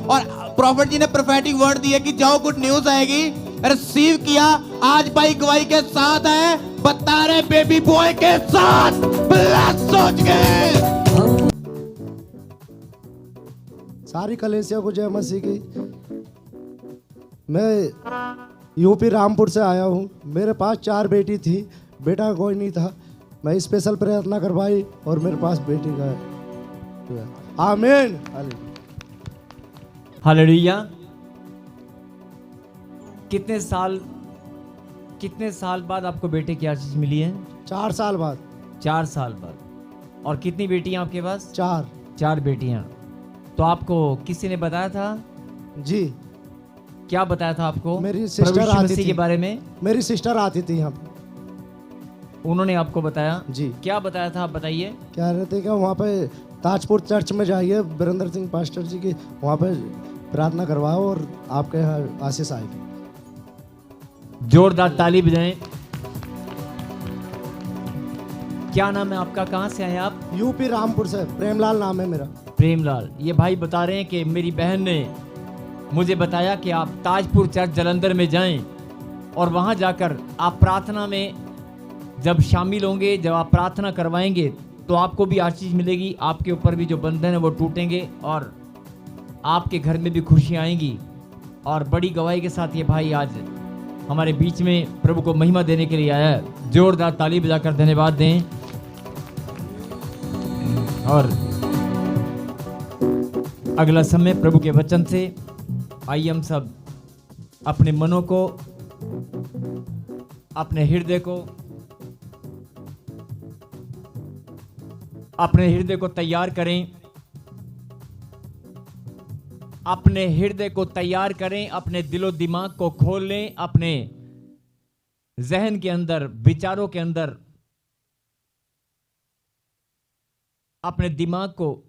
और प्रॉफिट जी ने prophetic word दिया कि जाओ गुड न्यूज आएगी, रिसीव किया। आज भाई गवाही के साथ है, बता रहे बेबी बॉय के साथ ब्लेस सोच के। सारी कलेसिया को जय मसीह की। मैं यूपी रामपुर से आया हूँ। मेरे पास 4 बेटी थी, बेटा कोई नहीं था। मैं स्पेशल प्रार्थना करवाई और मेरे पास बेटी का है। आमीन। हालेलुया। कितने साल बाद आपको बेटे की आशीष मिली है? 4 साल बाद। 4 साल बाद। और कितनी बेटियां आपके पास? 4 बेटियां। तो आपको किसी ने बताया था? जी। क्या बताया था आपको? मेरी सिस्टर आती थी के बारे में। मेरी सिस्टर आती थी यहाँ पे, उन्होंने आपको बताया? जी। क्या बताया था, आप बताइए। क्या रहते क्या वहाँ पे ताजपुर चर्च में जाइए, वीरेंद्र सिंह पास्टर जी की, वहाँ पे प्रार्थना करवाओ और आपके यहाँ आशीष आएगी। जोरदार ताली बजाएं। क्या नाम है आपका? कहाँ से आए आप? यूपी रामपुर से। प्रेमलाल नाम है मेरा। प्रेमलाल। ये भाई बता रहे हैं कि मेरी बहन ने मुझे बताया कि आप ताजपुर चर्च जलंधर में जाएं और वहां जाकर आप प्रार्थना में जब शामिल होंगे, जब आप प्रार्थना करवाएंगे तो आपको भी आशीष मिलेगी, आपके ऊपर भी जो बंधन है वो टूटेंगे और आपके घर में भी खुशी आएंगी। और बड़ी गवाही के साथ ये भाई आज हमारे बीच में प्रभु को महिमा देने के लिए आया है। जोरदार ताली बजाकर धन्यवाद दें। और अगला समय प्रभु के वचन से आइए हम सब अपने मनों को, अपने हृदय को तैयार करें। अपने हृदय को तैयार करें, अपने दिलो दिमाग को खोल लें, अपने जहन के अंदर, विचारों के अंदर अपने दिमाग को,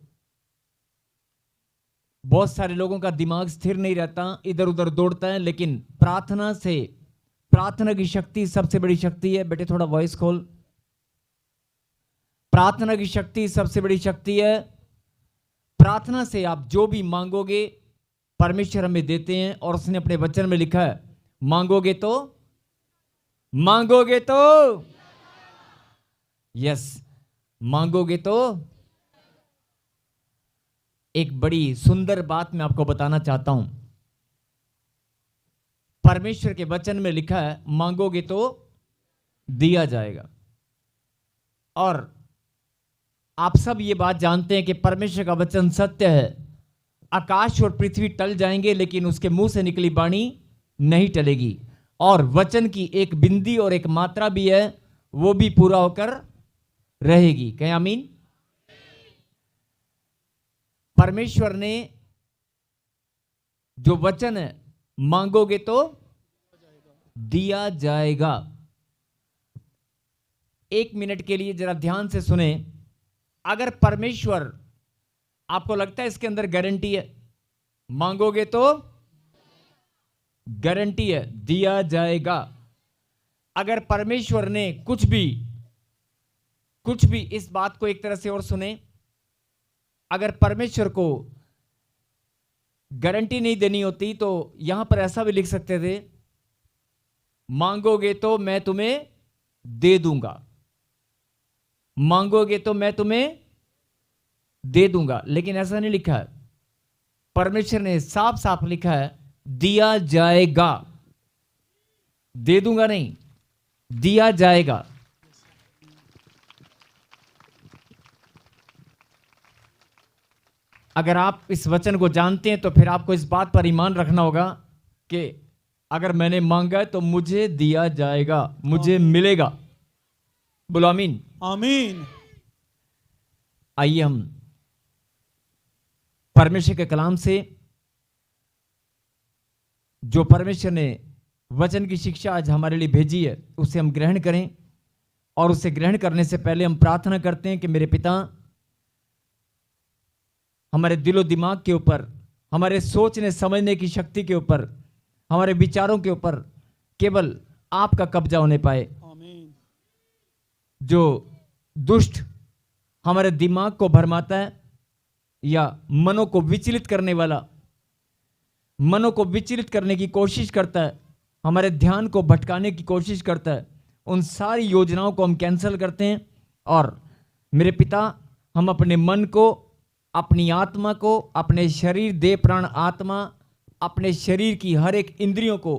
बहुत सारे लोगों का दिमाग स्थिर नहीं रहता, इधर उधर दौड़ता है, लेकिन प्रार्थना की शक्ति सबसे बड़ी शक्ति है। बेटे थोड़ा वॉइस खोल। प्रार्थना की शक्ति सबसे बड़ी शक्ति है। प्रार्थना से आप जो भी मांगोगे परमेश्वर हमें देते हैं, और उसने अपने वचन में लिखा है, मांगोगे तो यस, मांगोगे तो। एक बड़ी सुंदर बात मैं आपको बताना चाहता हूं। परमेश्वर के वचन में लिखा है, मांगोगे तो दिया जाएगा। और आप सब ये बात जानते हैं कि परमेश्वर का वचन सत्य है। आकाश और पृथ्वी टल जाएंगे, लेकिन उसके मुंह से निकली वाणी नहीं टलेगी। और वचन की एक बिंदी और एक मात्रा भी है, वो भी पूरा होकर रहेगी। कहें आमीन। परमेश्वर ने जो वचन है, मांगोगे तो दिया जाएगा। 1 मिनट के लिए जरा ध्यान से सुने। अगर परमेश्वर, आपको लगता है इसके अंदर गारंटी है, मांगोगे तो गारंटी है दिया जाएगा। अगर परमेश्वर ने कुछ भी इस बात को एक तरह से और सुने, अगर परमेश्वर को गारंटी नहीं देनी होती तो यहां पर ऐसा भी लिख सकते थे, मांगोगे तो मैं तुम्हें दे दूंगा, मांगोगे तो मैं तुम्हें दे दूंगा। लेकिन ऐसा नहीं लिखा है। परमेश्वर ने साफ साफ लिखा है, दिया जाएगा। दे दूंगा नहीं, दिया जाएगा। अगर आप इस वचन को जानते हैं तो फिर आपको इस बात पर ईमान रखना होगा कि अगर मैंने मांगा है तो मुझे दिया जाएगा, मुझे मिलेगा। बोलो आमीन। आमीन। आइए हम परमेश्वर के कलाम से, जो परमेश्वर ने वचन की शिक्षा आज हमारे लिए भेजी है, उसे हम ग्रहण करें। और उसे ग्रहण करने से पहले हम प्रार्थना करते हैं कि मेरे पिता, हमारे दिलो दिमाग के ऊपर, हमारे सोचने समझने की शक्ति के ऊपर, हमारे विचारों के ऊपर केवल आपका कब्जा होने पाए। आमीन। जो दुष्ट हमारे दिमाग को भरमाता है या मनों को विचलित करने वाला, मनों को विचलित करने की कोशिश करता है, हमारे ध्यान को भटकाने की कोशिश करता है, उन सारी योजनाओं को हम कैंसिल करते हैं। और मेरे पिता, हम अपने मन को, अपनी आत्मा को, अपने शरीर, देह, प्राण, आत्मा, अपने शरीर की हर एक इंद्रियों को,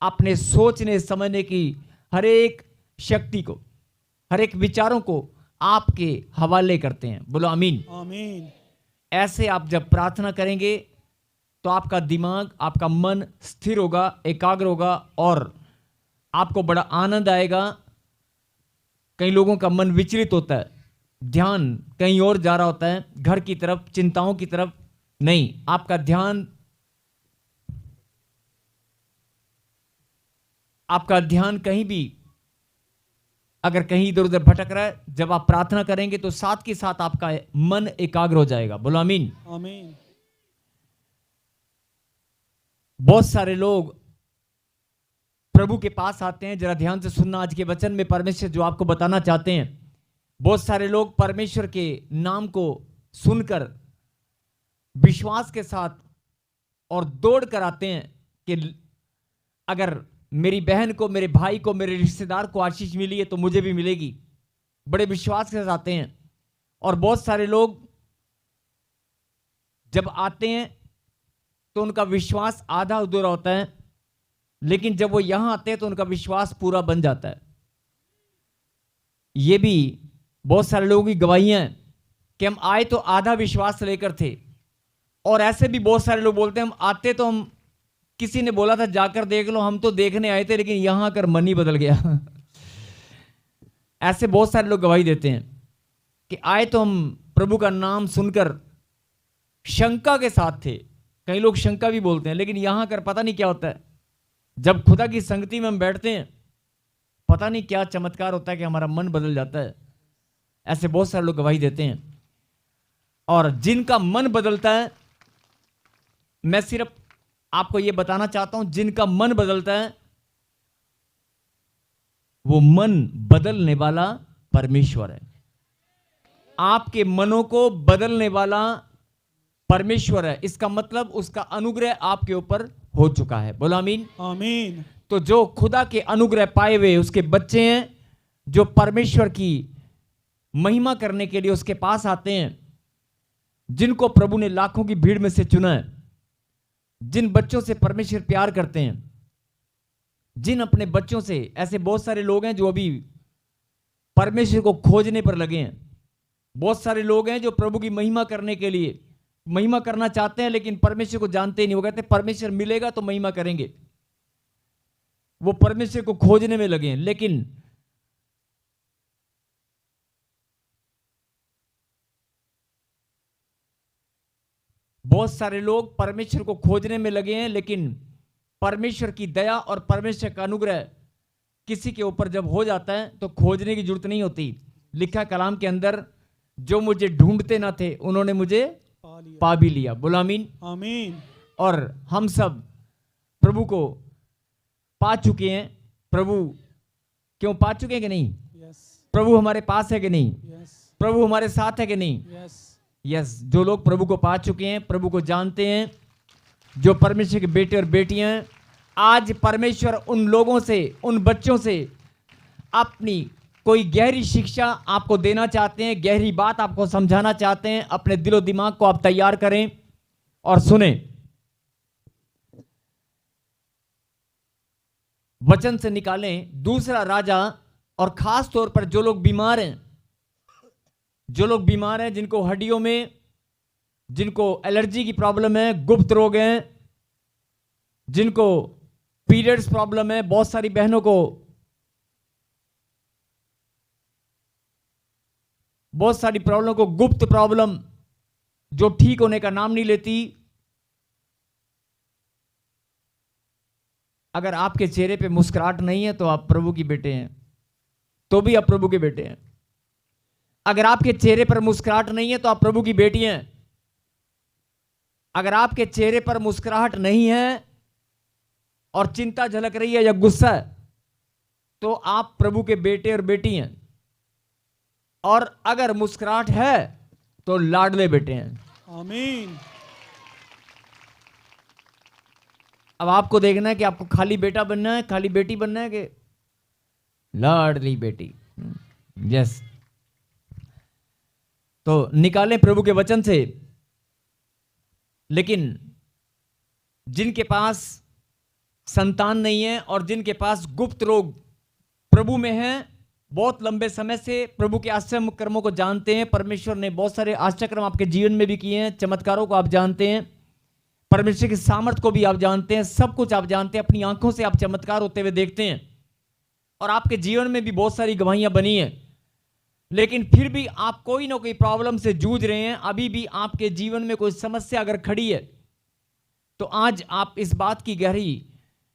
अपने सोचने समझने की हर एक शक्ति को, हर एक विचारों को आपके हवाले करते हैं। बोलो आमीन। आमीन। ऐसे आप जब प्रार्थना करेंगे तो आपका दिमाग, आपका मन स्थिर होगा, एकाग्र होगा और आपको बड़ा आनंद आएगा। कई लोगों का मन विचलित होता है, ध्यान कहीं और जा रहा होता है, घर की तरफ, चिंताओं की तरफ नहीं। आपका ध्यान कहीं भी अगर कहीं इधर उधर भटक रहा है, जब आप प्रार्थना करेंगे तो साथ के साथ आपका मन एकाग्र हो जाएगा। बोलो आमीन। आमीन। बहुत सारे लोग प्रभु के पास आते हैं, जरा ध्यान से सुनना आज के वचन में परमेश्वर जो आपको बताना चाहते हैं। बहुत सारे लोग परमेश्वर के नाम को सुनकर विश्वास के साथ और दौड़ कर आते हैं कि अगर मेरी बहन को, मेरे भाई को, मेरे रिश्तेदार को आशीष मिली है तो मुझे भी मिलेगी। बड़े विश्वास के साथ आते हैं। और बहुत सारे लोग जब आते हैं तो उनका विश्वास आधा अधूरा होता है, लेकिन जब वो यहां आते हैं तो उनका विश्वास पूरा बन जाता है। ये भी बहुत सारे लोगों की गवाहियां हैं कि हम आए तो आधा विश्वास लेकर थे। और ऐसे भी बहुत सारे लोग बोलते हैं हम आते तो हम, किसी ने बोला था जाकर देख लो, हम तो देखने आए थे लेकिन यहां आकर मन ही बदल गया। ऐसे बहुत सारे लोग गवाही देते हैं कि आए तो हम प्रभु का नाम सुनकर शंका के साथ थे। कई लोग शंका भी बोलते हैं, लेकिन यहां आकर पता नहीं क्या होता है। जब खुदा की संगति में हम बैठते हैं, पता नहीं क्या चमत्कार होता है कि हमारा मन बदल जाता है। ऐसे बहुत सारे लोग गवाही देते हैं। और जिनका मन बदलता है, मैं सिर्फ आपको यह बताना चाहता हूं, जिनका मन बदलता है वो मन बदलने वाला परमेश्वर है। आपके मनों को बदलने वाला परमेश्वर है। इसका मतलब उसका अनुग्रह आपके ऊपर हो चुका है। बोलो आमीन। आमीन। तो जो खुदा के अनुग्रह पाए हुए उसके बच्चे हैं, जो परमेश्वर की महिमा करने के लिए उसके पास आते हैं, जिनको प्रभु ने लाखों की भीड़ में से चुना है, जिन बच्चों से परमेश्वर प्यार करते हैं, जिन अपने बच्चों से, ऐसे बहुत सारे लोग हैं जो अभी परमेश्वर को खोजने पर लगे हैं। बहुत सारे लोग हैं जो प्रभु की महिमा करने के लिए महिमा करना चाहते हैं, लेकिन परमेश्वर को जानते ही नहीं। वो कहते हैं परमेश्वर मिलेगा तो महिमा करेंगे। वो परमेश्वर को खोजने में लगे हैं, लेकिन बहुत सारे लोग परमेश्वर को खोजने में लगे हैं, लेकिन परमेश्वर की दया और परमेश्वर का अनुग्रह किसी के ऊपर जब हो जाता है तो खोजने की जरूरत नहीं होती। लिखा कलाम के अंदर, जो मुझे ढूंढते ना थे उन्होंने मुझे पा भी लिया। बोलो आमीन। आमीन। और हम सब प्रभु को पा चुके हैं। प्रभु क्यों पा चुके हैं कि नहीं? यस। प्रभु हमारे पास है कि नहीं? यस। प्रभु हमारे साथ है कि नहीं? यस। यस। जो लोग प्रभु को पा चुके हैं, प्रभु को जानते हैं, जो परमेश्वर के बेटे और बेटियां हैं, आज परमेश्वर उन लोगों से, उन बच्चों से अपनी कोई गहरी शिक्षा आपको देना चाहते हैं, गहरी बात आपको समझाना चाहते हैं। अपने दिलो दिमाग को आप तैयार करें और सुने। वचन से निकालें दूसरा राजा। और खास तौर पर जो लोग बीमार हैं, जो लोग बीमार हैं, जिनको हड्डियों में, जिनको एलर्जी की प्रॉब्लम है, गुप्त रोग हैं, जिनको पीरियड्स प्रॉब्लम है, बहुत सारी बहनों को बहुत सारी प्रॉब्लम को, गुप्त प्रॉब्लम जो ठीक होने का नाम नहीं लेती। अगर आपके चेहरे पे मुस्कुराहट नहीं है तो आप प्रभु के बेटे हैं, तो भी आप प्रभु के बेटे हैं। अगर आपके चेहरे पर मुस्कुराहट नहीं है तो आप प्रभु की बेटी हैं। अगर आपके चेहरे पर मुस्कुराहट नहीं है और चिंता झलक रही है या गुस्सा है, तो आप प्रभु के बेटे और बेटी हैं। और अगर मुस्कुराहट है तो लाडले बेटे हैं। आमीन। अब आपको देखना है कि आपको खाली बेटा बनना है, खाली बेटी बनना है कि लाडली बेटी। यस। तो निकालें प्रभु के वचन से। लेकिन जिनके पास संतान नहीं है और जिनके पास गुप्त रोग प्रभु में है, बहुत लंबे समय से प्रभु के आश्चर्य कर्मों को जानते हैं, परमेश्वर ने बहुत सारे आश्चर्य कर्म आपके जीवन में भी किए हैं, चमत्कारों को आप जानते हैं, परमेश्वर की सामर्थ को भी आप जानते हैं, सब कुछ आप जानते हैं, अपनी आंखों से आप चमत्कार होते हुए देखते हैं और आपके जीवन में भी बहुत सारी गवाहियां बनी हैं। लेकिन फिर भी आप कोई ना कोई प्रॉब्लम से जूझ रहे हैं, अभी भी आपके जीवन में कोई समस्या अगर खड़ी है, तो आज आप इस बात की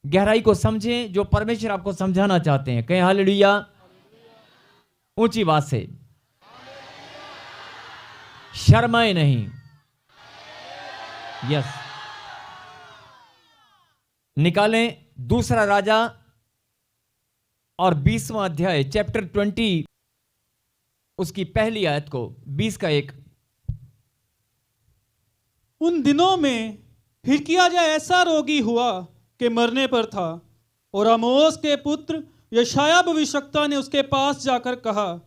गहराई को समझें जो परमेश्वर आपको समझाना चाहते हैं। कहें हालेलुया ऊंची बात से, शर्माए नहीं। यस। निकालें दूसरा राजा और 20वां अध्याय, चैप्टर 20, उसकी पहली आयत को, 20 का 1। उन दिनों में हिजकिय्याह ऐसा रोगी हुआ कि मरने पर था, और आमोस के पुत्र यशायाह भविष्यवक्ता ने उसके पास जाकर कहा,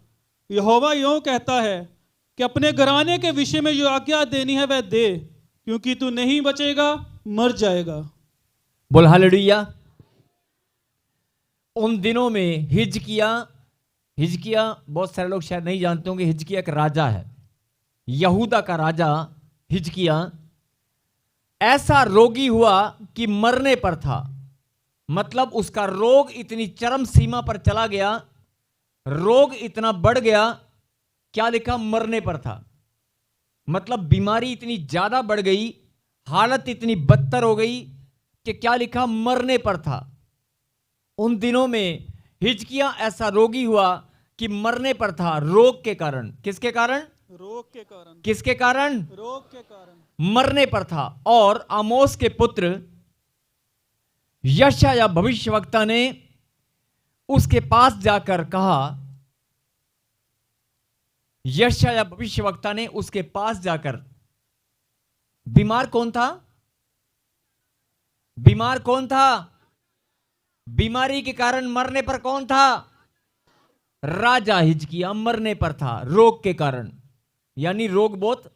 यहोवा यूं कहता है कि अपने घराने के विषय में जो आज्ञा देनी है वह दे, क्योंकि तू नहीं बचेगा, मर जाएगा। बोल हालेलुया। उन दिनों में हिजकिय्याह बहुत सारे लोग शायद नहीं जानते होंगे, हिजकिय्याह एक राजा है, यहूदा का राजा हिजकिय्याह ऐसा रोगी हुआ कि मरने पर था। मतलब उसका रोग इतनी चरम सीमा पर चला गया, रोग इतना बढ़ गया, क्या लिखा, मरने पर था। मतलब बीमारी इतनी ज्यादा बढ़ गई, हालत इतनी बदतर हो गई कि क्या लिखा, मरने पर था। उन दिनों में हिजकिय्याह ऐसा रोगी हुआ कि मरने पर था, रोग के कारण। किसके कारण? रोग के कारण। किसके कारण? रोग के कारण मरने पर था। और आमोस के पुत्र यशायाह भविष्यवक्ता ने उसके पास जाकर कहा, यशायाह भविष्यवक्ता ने उसके पास जाकर, बीमार कौन था? बीमार कौन था? बीमारी के कारण मरने पर कौन था? राजा हिजकिय्याह मरने पर था, रोग के कारण। यानी रोग बहुत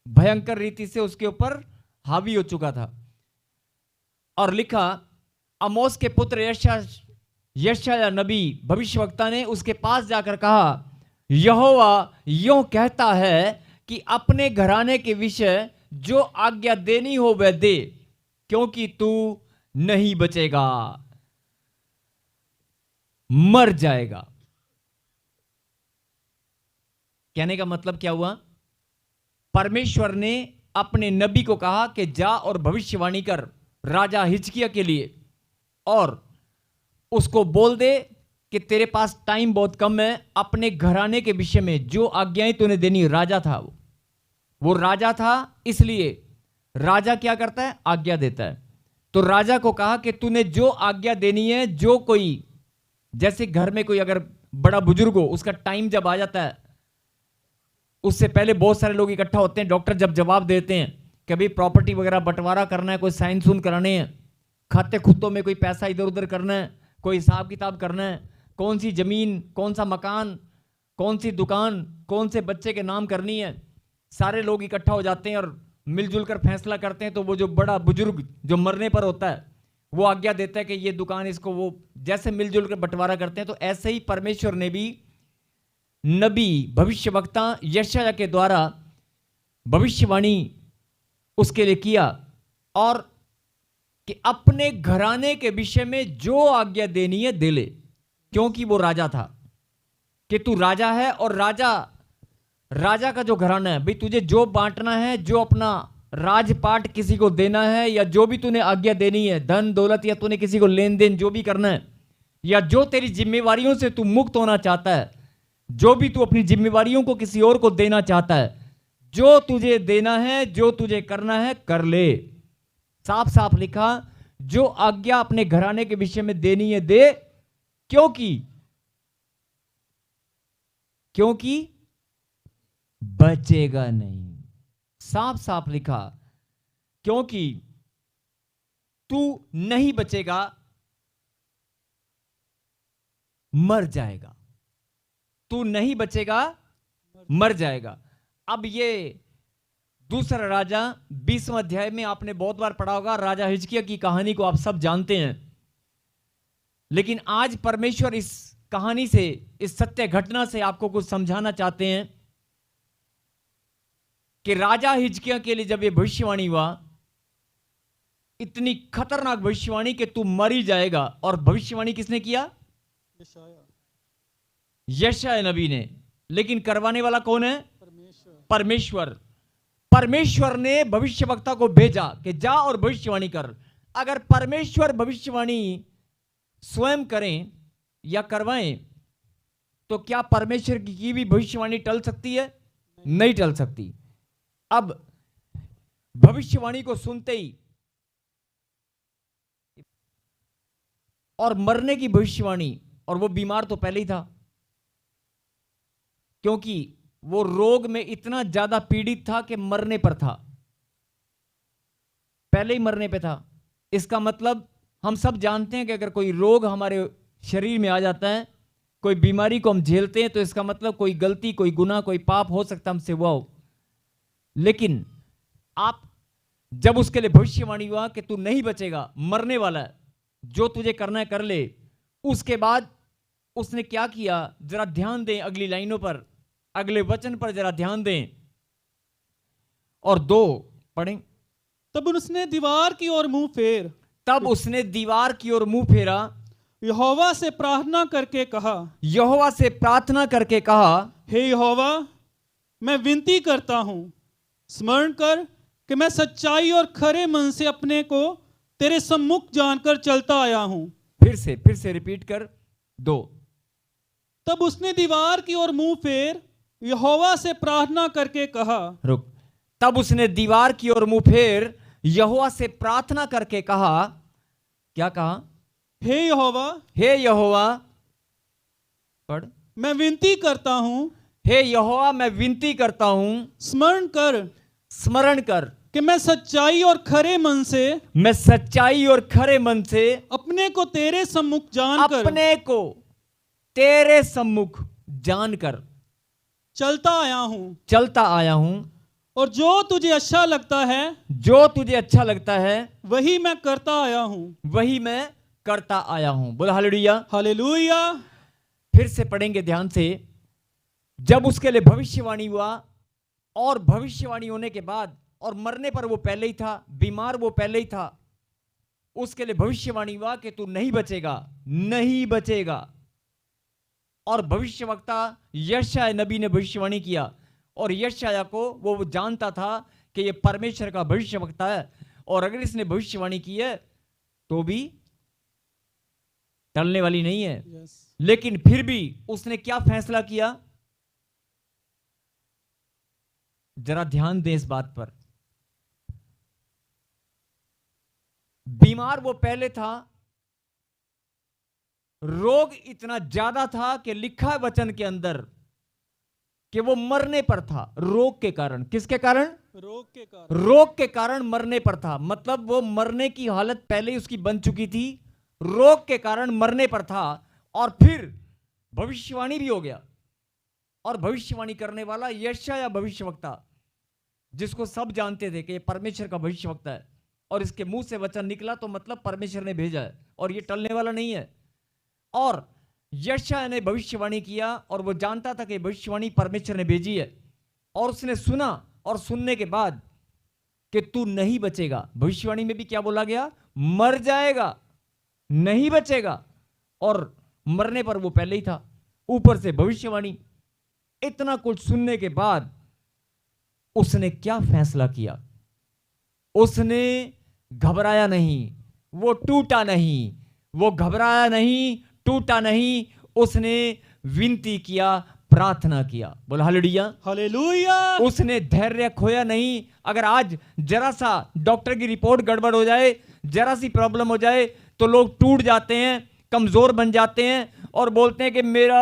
भयंकर रीति से उसके ऊपर हावी हो चुका था। और लिखा, आमोस के पुत्र यशायाह नबी भविष्यवक्ता ने उसके पास जाकर कहा, यहोवा यूं कहता है कि अपने घराने के विषय जो आज्ञा देनी हो वह दे, क्योंकि तू नहीं बचेगा, मर जाएगा। कहने का मतलब क्या हुआ? परमेश्वर ने अपने नबी को कहा कि जा और भविष्यवाणी कर राजा हिजकिय्याह के लिए, और उसको बोल दे कि तेरे पास टाइम बहुत कम है, अपने घराने के विषय में जो आज्ञाएं तूने देनी। राजा था वो राजा था, इसलिए राजा क्या करता है? आज्ञा देता है। तो राजा को कहा कि तूने जो आज्ञा देनी है, जो कोई, जैसे घर में कोई अगर बड़ा बुजुर्ग हो, उसका टाइम जब आ जाता है, उससे पहले बहुत सारे लोग इकट्ठा होते हैं, डॉक्टर जब जवाब देते हैं कि भाई प्रॉपर्टी वगैरह बंटवारा करना है, कोई साइन सून कराने हैं, खाते खुतों में कोई पैसा इधर उधर करना है, कोई हिसाब किताब करना है, कौन सी जमीन, कौन सा मकान, कौन सी दुकान, कौन से बच्चे के नाम करनी है, सारे लोग इकट्ठा हो जाते हैं और मिलजुल कर फैसला करते हैं। तो वो जो बड़ा बुजुर्ग जो मरने पर होता है, वो आज्ञा देता है कि ये दुकान इसको, वो जैसे मिलजुल कर बंटवारा करते हैं। तो ऐसे ही परमेश्वर ने भी नबी भविष्यवक्ता यशायाह के द्वारा भविष्यवाणी उसके लिए किया, और कि अपने घराने के विषय में जो आज्ञा देनी है दे ले, क्योंकि वो राजा था। कि तू राजा है और राजा का जो घराना है, भाई तुझे जो बांटना है, जो अपना राजपाट किसी को देना है, या जो भी तूने आज्ञा देनी है, धन दौलत, या तूने किसी को लेन देन जो भी करना है, या जो तेरी जिम्मेवारियों से तू मुक्त होना चाहता है, जो भी तू अपनी जिम्मेवारियों को किसी और को देना चाहता है, जो तुझे देना है, जो तुझे करना है, कर ले। साफ साफ लिखा, जो आज्ञा अपने घराने के विषय में देनी है दे, क्योंकि बचेगा नहीं। साफ साफ लिखा, क्योंकि तू नहीं बचेगा, मर जाएगा। तू नहीं बचेगा, मर जाएगा। अब ये दूसरा राजा 20वें अध्याय में आपने बहुत बार पढ़ा होगा, राजा हिजकिया की कहानी को आप सब जानते हैं। लेकिन आज परमेश्वर इस कहानी से, इस सत्य घटना से आपको कुछ समझाना चाहते हैं कि राजा हिजकिया के लिए जब ये भविष्यवाणी हुआ, इतनी खतरनाक भविष्यवाणी कि तू मर ही जाएगा, और भविष्यवाणी किसने किया? यशायाह नबी ने। लेकिन करवाने वाला कौन है? परमेश्वर। परमेश्वर ने भविष्यवक्ता को भेजा कि जा और भविष्यवाणी कर। अगर परमेश्वर भविष्यवाणी स्वयं करें या करवाएं तो क्या परमेश्वर की भी भविष्यवाणी टल सकती है? नहीं टल सकती। अब भविष्यवाणी को सुनते ही और मरने की भविष्यवाणी, और वो बीमार तो पहले ही था, क्योंकि वो रोग में इतना ज्यादा पीड़ित था कि मरने पर था, पहले ही मरने पे था। इसका मतलब हम सब जानते हैं कि अगर कोई रोग हमारे शरीर में आ जाता है, कोई बीमारी को हम झेलते हैं, तो इसका मतलब कोई गलती, कोई गुनाह, कोई पाप हो सकता है हमसे हुआ हो। लेकिन आप जब उसके लिए भविष्यवाणी हुआ कि तू नहीं बचेगा, मरने वाला है, जो तुझे करना है कर ले, उसके बाद उसने क्या किया? जरा ध्यान दें अगली लाइनों पर, अगले वचन पर जरा ध्यान दें और 2 पढ़ें। तब उसने दीवार की ओर मुंह फेर, तब उसने दीवार की ओर मुंह फेरा, यहोवा से प्रार्थना करके कहा, यहोवा से प्रार्थना करके कहा, हे यहोवा, मैं विनती करता हूं, स्मरण कर कि मैं सच्चाई और खरे मन से अपने को तेरे सम्मुख जानकर चलता आया हूं। फिर से रिपीट कर 2। तब उसने दीवार की ओर मुंह फेर, यहोवा से प्रार्थना करके कहा, रुक। तब उसने दीवार की ओर मुंह फेर, यहोवा से प्रार्थना करके कहा, क्या कहा? हे यहोवा, हे यहोवा, पढ़। मैं विनती करता हूं, हे यहोवा, मैं विनती करता हूं, स्मरण कर कि मैं सच्चाई और खरे मन से, मैं सच्चाई और खरे मन से अपने को तेरे सम्मुख जानकर, अपने को तेरे सम्मुख जानकर चलता आया हूं, और जो तुझे अच्छा लगता है, जो तुझे अच्छा लगता है, वही मैं करता आया हूं, वही मैं करता आया हूं। बोल हालेलुया, हालेलुया। फिर से पढ़ेंगे ध्यान से। जब उसके लिए भविष्यवाणी हुआ, और भविष्यवाणी होने के बाद, और मरने पर वो पहले ही था, बीमार वो पहले ही था, उसके लिए भविष्यवाणी हुआ कि तू नहीं बचेगा, नहीं बचेगा। और भविष्यवक्ता यशायाह नबी ने भविष्यवाणी किया, और यशायाह को वो जानता था कि ये परमेश्वर का भविष्यवक्ता है, और अगर इसने भविष्यवाणी की है तो भी टलने वाली नहीं है। लेकिन फिर भी उसने क्या फैसला किया? जरा ध्यान दें इस बात पर। बीमार वो पहले था, रोग इतना ज्यादा था कि लिखा है वचन के अंदर कि वो मरने पर था, रोग के कारण। किसके कारण? रोग के कारण मरने पर था। मतलब वो मरने की हालत पहले ही उसकी बन चुकी थी, रोग के कारण मरने पर था। और फिर भविष्यवाणी भी हो गया, और भविष्यवाणी करने वाला यशायाह भविष्यवक्ता, जिसको सब जानते थे कि ये परमेश्वर का भविष्यवक्ता है, और इसके मुंह से वचन निकला तो मतलब परमेश्वर ने भेजा है, और ये टलने वाला नहीं है। और यशायाह ने भविष्यवाणी किया, और वो जानता था कि भविष्यवाणी परमेश्वर ने भेजी है, और उसने सुना, और सुनने के बाद कि तू नहीं बचेगा। भविष्यवाणी में भी क्या बोला गया? मर जाएगा, नहीं बचेगा। और मरने पर वो पहले ही था, ऊपर से भविष्यवाणी। इतना कुछ सुनने के बाद उसने क्या फैसला किया? उसने घबराया नहीं, वो टूटा नहीं, वो घबराया नहीं, टूटा नहीं। उसने विनती किया, प्रार्थना किया। बोल हालेलुया, हालेलुया। उसने धैर्य खोया नहीं। अगर आज जरा सा डॉक्टर की रिपोर्ट गड़बड़ हो जाए, जरा सी प्रॉब्लम हो जाए, तो लोग टूट जाते हैं, कमजोर बन जाते हैं, और बोलते हैं कि मेरा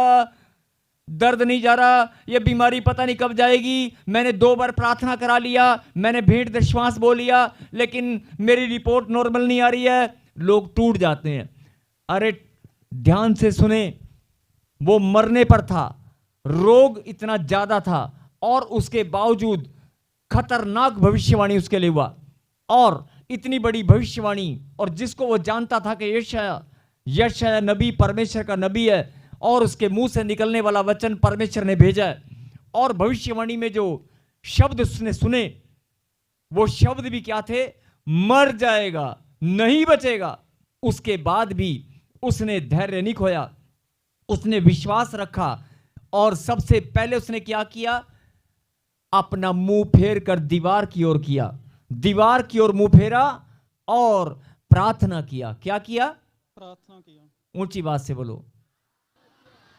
दर्द नहीं जा रहा, ये बीमारी पता नहीं कब जाएगी, मैंने 2 बार प्रार्थना करा लिया, मैंने भेंट दशवांस बोल लिया, लेकिन मेरी रिपोर्ट नॉर्मल नहीं आ रही है। लोग टूट जाते हैं। अरे ध्यान से सुने, वो मरने पर था, रोग इतना ज्यादा था और उसके बावजूद खतरनाक भविष्यवाणी उसके लिए हुआ। और इतनी बड़ी भविष्यवाणी, और जिसको वो जानता था कि यशायाह नबी परमेश्वर का नबी है और उसके मुंह से निकलने वाला वचन परमेश्वर ने भेजा है। और भविष्यवाणी में जो शब्द उसने सुने, वो शब्द भी क्या थे? मर जाएगा, नहीं बचेगा। उसके बाद भी उसने धैर्य नहीं खोया, उसने विश्वास रखा और सबसे पहले उसने क्या किया? अपना मुंह फेर कर दीवार की ओर किया, दीवार की ओर मुंह फेरा और प्रार्थना किया। क्या किया? प्रार्थना किया। ऊंची बात से बोलो,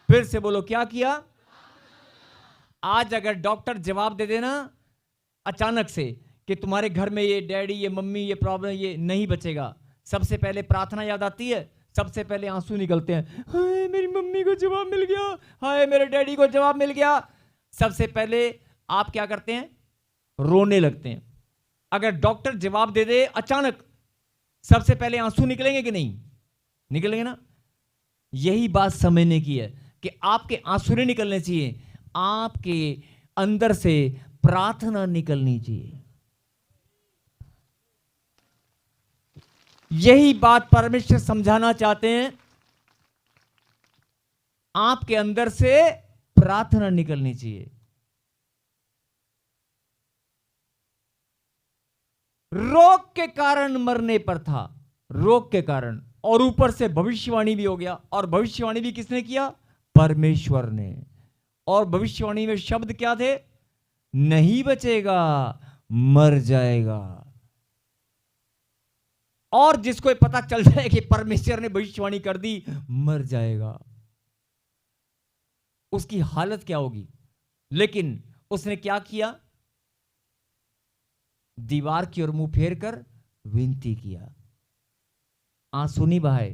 फिर से बोलो, क्या किया? आज अगर डॉक्टर जवाब दे देना अचानक से कि तुम्हारे घर में ये डैडी, ये मम्मी, ये प्रॉब्लम, ये नहीं बचेगा, सबसे पहले प्रार्थना याद आती है, सबसे पहले आंसू निकलते हैं। हाय मेरी मम्मी को जवाब मिल गया, हाय मेरे डैडी को जवाब मिल गया। सबसे पहले आप क्या करते हैं? रोने लगते हैं। अगर डॉक्टर जवाब दे दे अचानक, सबसे पहले आंसू निकलेंगे कि नहीं? निकलेंगे ना। यही बात समझने की है कि आपके आंसू नहीं निकलने चाहिए, आपके अंदर से प्रार्थना निकलनी चाहिए। यही बात परमेश्वर समझाना चाहते हैं। आपके अंदर से प्रार्थना निकलनी चाहिए। रोग के कारण मरने पर था, रोग के कारण, और ऊपर से भविष्यवाणी भी हो गया। और भविष्यवाणी भी किसने किया? परमेश्वर ने। और भविष्यवाणी में शब्द क्या थे? नहीं बचेगा, मर जाएगा। और जिसको ये पता चल जाए कि परमेश्वर ने भविष्यवाणी कर दी, मर जाएगा, उसकी हालत क्या होगी? लेकिन उसने क्या किया? दीवार की ओर मुंह फेर कर विनती किया। आंसू नहीं बहाए,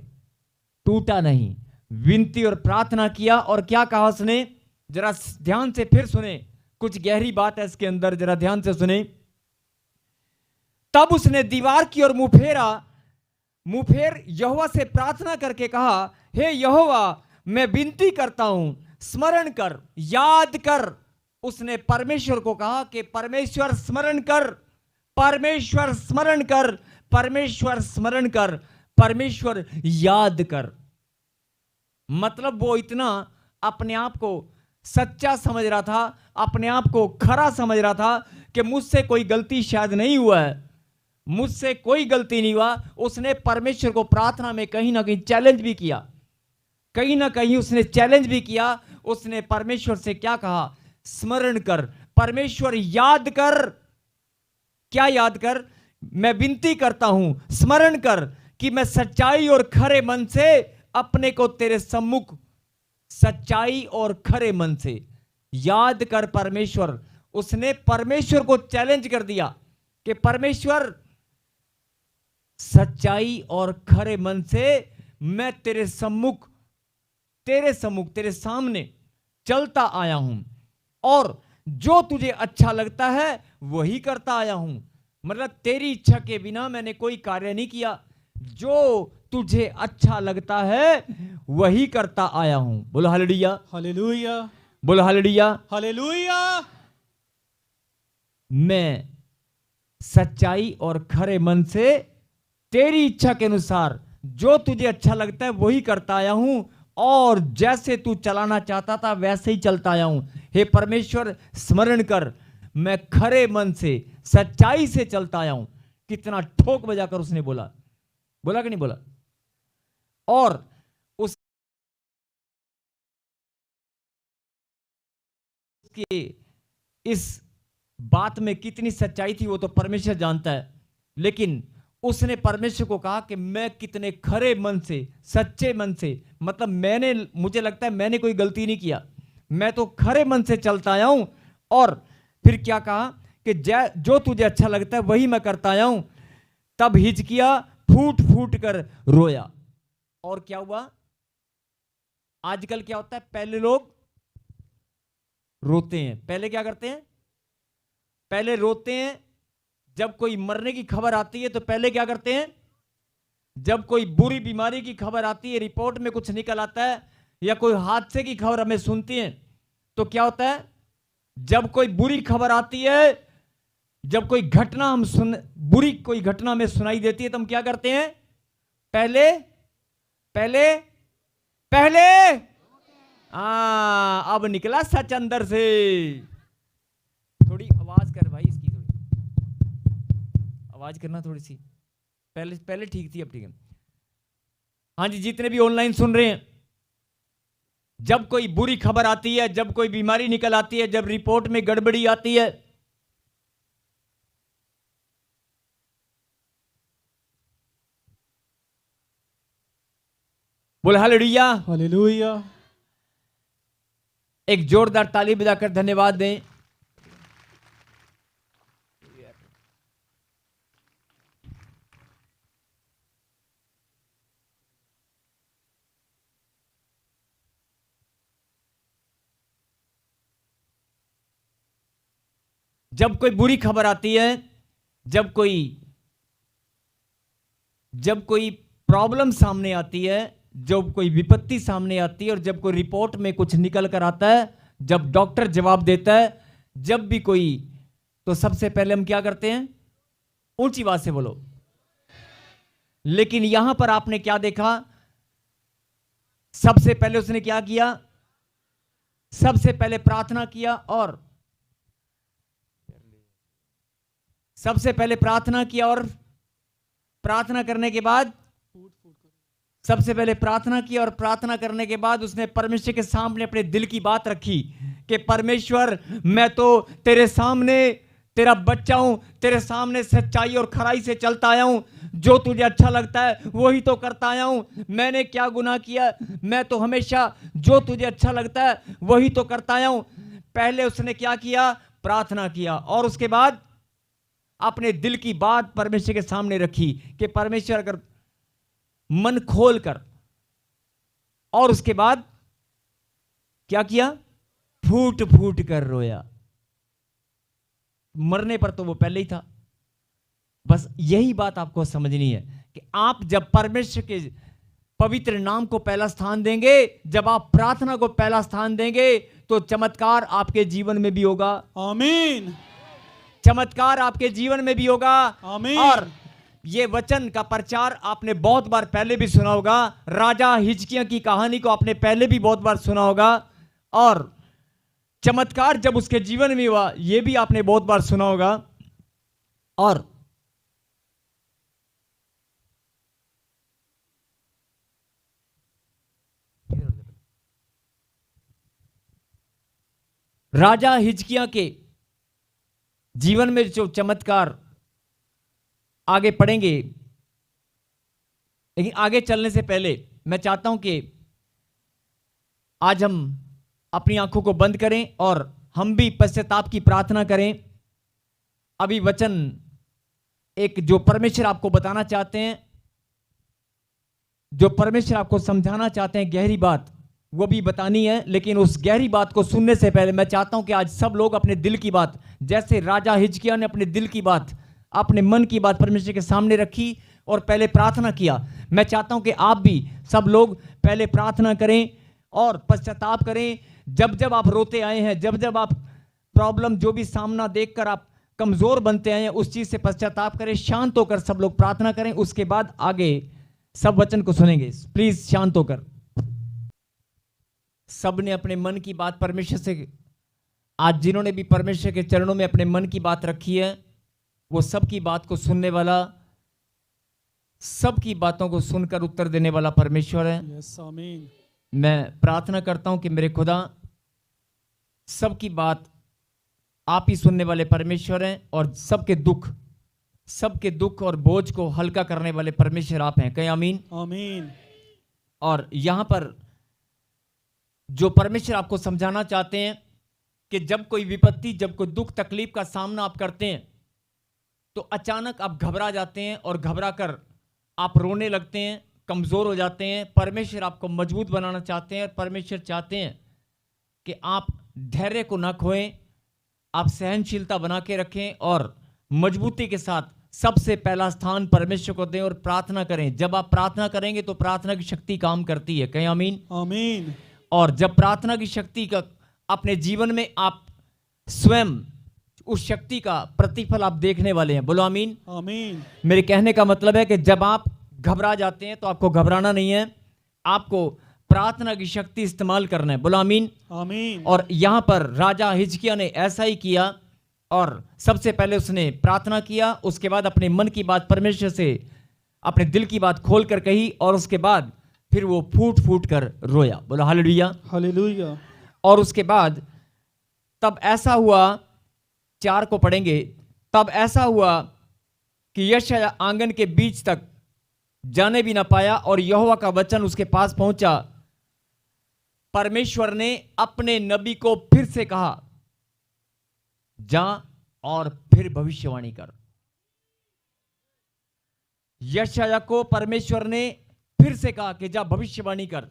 टूटा नहीं, विनती और प्रार्थना किया। और क्या कहा उसने? जरा ध्यान से फिर सुने, कुछ गहरी बात है इसके अंदर, जरा ध्यान से सुने। तब उसने दीवार की ओर मुंह फेरा, मुंह फेर यहोवा से प्रार्थना करके कहा, हे यहोवा, मैं विनती करता हूं, स्मरण कर, याद कर। उसने परमेश्वर को कहा कि परमेश्वर स्मरण कर, परमेश्वर स्मरण कर, परमेश्वर स्मरण कर, परमेश्वर याद कर। मतलब वो इतना अपने आप को सच्चा समझ रहा था, अपने आप को खरा समझ रहा था कि मुझसे कोई गलती शायद नहीं हुआ है, मुझसे कोई गलती नहीं हुआ। उसने परमेश्वर को प्रार्थना में कहीं ना कहीं चैलेंज भी किया, कहीं ना कहीं उसने चैलेंज भी किया। उसने परमेश्वर से क्या कहा? स्मरण कर, परमेश्वर याद कर। क्या याद कर? मैं विनती करता हूं, स्मरण कर कि मैं सच्चाई और खरे मन से अपने को तेरे सम्मुख, सच्चाई और खरे मन से याद कर परमेश्वर। उसने परमेश्वर को चैलेंज कर दिया कि परमेश्वर, सच्चाई और खरे मन से मैं तेरे सम्मुख, तेरे सम्मुख, तेरे सामने चलता आया हूं, और जो तुझे अच्छा लगता है वही करता आया हूं। मतलब तेरी इच्छा के बिना मैंने कोई कार्य नहीं किया, जो तुझे अच्छा लगता है वही करता आया हूं। बोलो हालेलुया, हालेलुया, बोलो हालेलुया, हालेलुया। मैं सच्चाई और खरे मन से तेरी इच्छा के अनुसार जो तुझे अच्छा लगता है वही करता आया हूं, और जैसे तू चलाना चाहता था वैसे ही चलता आया हूं। हे परमेश्वर, स्मरण कर, मैं खरे मन से, सच्चाई से चलता आया हूं। कितना ठोक बजाकर उसने बोला, बोला कि नहीं बोला? और उसकी इस बात में कितनी सच्चाई थी वो तो परमेश्वर जानता है। लेकिन उसने परमेश्वर को कहा कि मैं कितने खरे मन से, सच्चे मन से, मतलब मैंने, मुझे लगता है मैंने कोई गलती नहीं किया, मैं तो खरे मन से चलता आया हूं। और फिर क्या कहा कि जो तुझे अच्छा लगता है वही मैं करता आया हूं। तब हिजकिय्याह फूट फूट कर रोया। और क्या हुआ? आजकल क्या होता है, पहले लोग रोते हैं। पहले क्या करते हैं? पहले रोते हैं। जब कोई मरने की खबर आती है तो पहले क्या करते हैं? जब कोई बुरी बीमारी की खबर आती है, रिपोर्ट में कुछ निकल आता है, या कोई हादसे की खबर हमें सुनती है, तो क्या होता है? जब कोई बुरी खबर आती है, जब कोई घटना बुरी कोई घटना हमें सुनाई देती है, तो हम क्या करते हैं? पहले पहले पहले अब निकला सच अंदर से। थोड़ी आवाज कर भाई, इसकी थोड़ी आवाज करना थोड़ी सी। पहले ठीक थी, अब ठीक है। हाँ जी, जितने भी ऑनलाइन सुन रहे हैं, जब कोई बुरी खबर आती है, जब कोई बीमारी निकल आती है, जब रिपोर्ट में गड़बड़ी आती है, बोले हालेलुया। हालेलुया। एक जोरदार ताली बजाकर धन्यवाद दें। जब कोई बुरी खबर आती है, जब कोई प्रॉब्लम सामने आती है, जब कोई विपत्ति सामने आती है, और जब कोई रिपोर्ट में कुछ निकल कर आता है, जब डॉक्टर जवाब देता है, जब भी कोई, तो सबसे पहले हम क्या करते हैं? ऊंची आवाज से बोलो। लेकिन यहां पर आपने क्या देखा? सबसे पहले उसने क्या किया? सबसे पहले प्रार्थना किया, और सबसे पहले प्रार्थना किया, और प्रार्थना करने के बाद सबसे पहले प्रार्थना किया, और प्रार्थना करने के बाद उसने परमेश्वर के सामने अपने दिल की बात रखी कि परमेश्वर, मैं तो तेरे सामने तेरा बच्चा हूं, तेरे सामने सच्चाई और खराई से चलता आया हूं, जो तुझे अच्छा लगता है वही तो करता आया हूं। मैंने क्या गुनाह किया? मैं तो हमेशा जो तुझे अच्छा लगता है वही तो करता आया हूं। पहले उसने क्या किया? प्रार्थना किया, और उसके बाद अपने दिल की बात परमेश्वर के सामने रखी कि परमेश्वर, अगर मन खोल कर, और उसके बाद क्या किया? फूट फूट कर रोया। मरने पर तो वो पहले ही था। बस यही बात आपको समझनी है कि आप जब परमेश्वर के पवित्र नाम को पहला स्थान देंगे, जब आप प्रार्थना को पहला स्थान देंगे, तो चमत्कार आपके जीवन में भी होगा। आमीन। चमत्कार आपके जीवन में भी होगा। आमीन। और ये वचन का प्रचार आपने बहुत बार पहले भी सुना होगा। राजा हिजकिय्याह की कहानी को आपने पहले भी बहुत बार सुना होगा, और चमत्कार जब उसके जीवन में हुआ, यह भी आपने बहुत बार सुना होगा। और राजा हिजकिय्याह के जीवन में जो चमत्कार आगे पढ़ेंगे, लेकिन आगे चलने से पहले मैं चाहता हूं कि आज हम अपनी आंखों को बंद करें और हम भी पश्चाताप की प्रार्थना करें। अभी वचन एक जो परमेश्वर आपको बताना चाहते हैं, जो परमेश्वर आपको समझाना चाहते हैं, गहरी बात वो भी बतानी है। लेकिन उस गहरी बात को सुनने से पहले मैं चाहता हूं कि आज सब लोग अपने दिल की बात, जैसे राजा हिजकिय्याह ने अपने दिल की बात, अपने मन की बात परमेश्वर के सामने रखी और पहले प्रार्थना किया, मैं चाहता हूं कि आप भी सब लोग पहले प्रार्थना करें और पश्चाताप करें। जब जब आप रोते आए हैं, जब जब आप प्रॉब्लम जो भी सामना देखकर आप कमजोर बनते आए हैं, उस चीज से पश्चाताप करें। शांत होकर सब लोग प्रार्थना करें, उसके बाद आगे सब वचन को सुनेंगे। प्लीज शांत होकर सब ने अपने मन की बात परमेश्वर से, आज जिन्होंने भी परमेश्वर के चरणों में अपने मन की बात रखी है, वो सबकी बात को सुनने वाला, सबकी बातों को सुनकर उत्तर देने वाला परमेश्वर है। यस, आमीन। मैं प्रार्थना करता हूं कि मेरे खुदा, सबकी बात आप ही सुनने वाले परमेश्वर हैं, और सबके दुख और बोझ को हल्का करने वाले परमेश्वर आप हैं। कहें आमीन। आमीन। और यहां पर जो परमेश्वर आपको समझाना चाहते हैं कि जब कोई विपत्ति, जब कोई दुख तकलीफ का सामना आप करते हैं, तो अचानक आप घबरा जाते हैं, और घबरा कर आप रोने लगते हैं, कमजोर हो जाते हैं। परमेश्वर आपको मजबूत बनाना चाहते हैं, और परमेश्वर चाहते हैं कि आप धैर्य को ना खोएं, आप सहनशीलता बना के रखें और मजबूती के साथ सबसे पहला स्थान परमेश्वर को दें और प्रार्थना करें। जब आप प्रार्थना करेंगे तो प्रार्थना की शक्ति काम करती है, कहें आमीन। आमीन। और जब प्रार्थना की शक्ति का अपने जीवन में आप स्वयं उस शक्ति का प्रतिफल आप देखने वाले हैं, बोलो आमीन। आमीन। मेरे कहने का मतलब है कि जब आप घबरा जाते हैं तो आपको घबराना नहीं है, आपको प्रार्थना की शक्ति इस्तेमाल करना है, बोलो आमीन। आमीन। और यहां पर राजा हिजकिय्याह ने ऐसा ही किया और सबसे पहले उसने प्रार्थना किया, उसके बाद अपने मन की बात परमेश्वर से अपने दिल की बात खोल कर कही और उसके बाद फिर वो फूट फूट कर रोया, बोलो हालेलुया। हालेलुया। और उसके बाद तब ऐसा हुआ, 4 को पढ़ेंगे, तब ऐसा हुआ कि यशायाह आंगन के बीच तक जाने भी ना पाया और यहोवा का वचन उसके पास पहुंचा। परमेश्वर ने अपने नबी को फिर से कहा, जा और फिर भविष्यवाणी कर। यशायाह को परमेश्वर ने फिर से कहा कि जा भविष्यवाणी कर,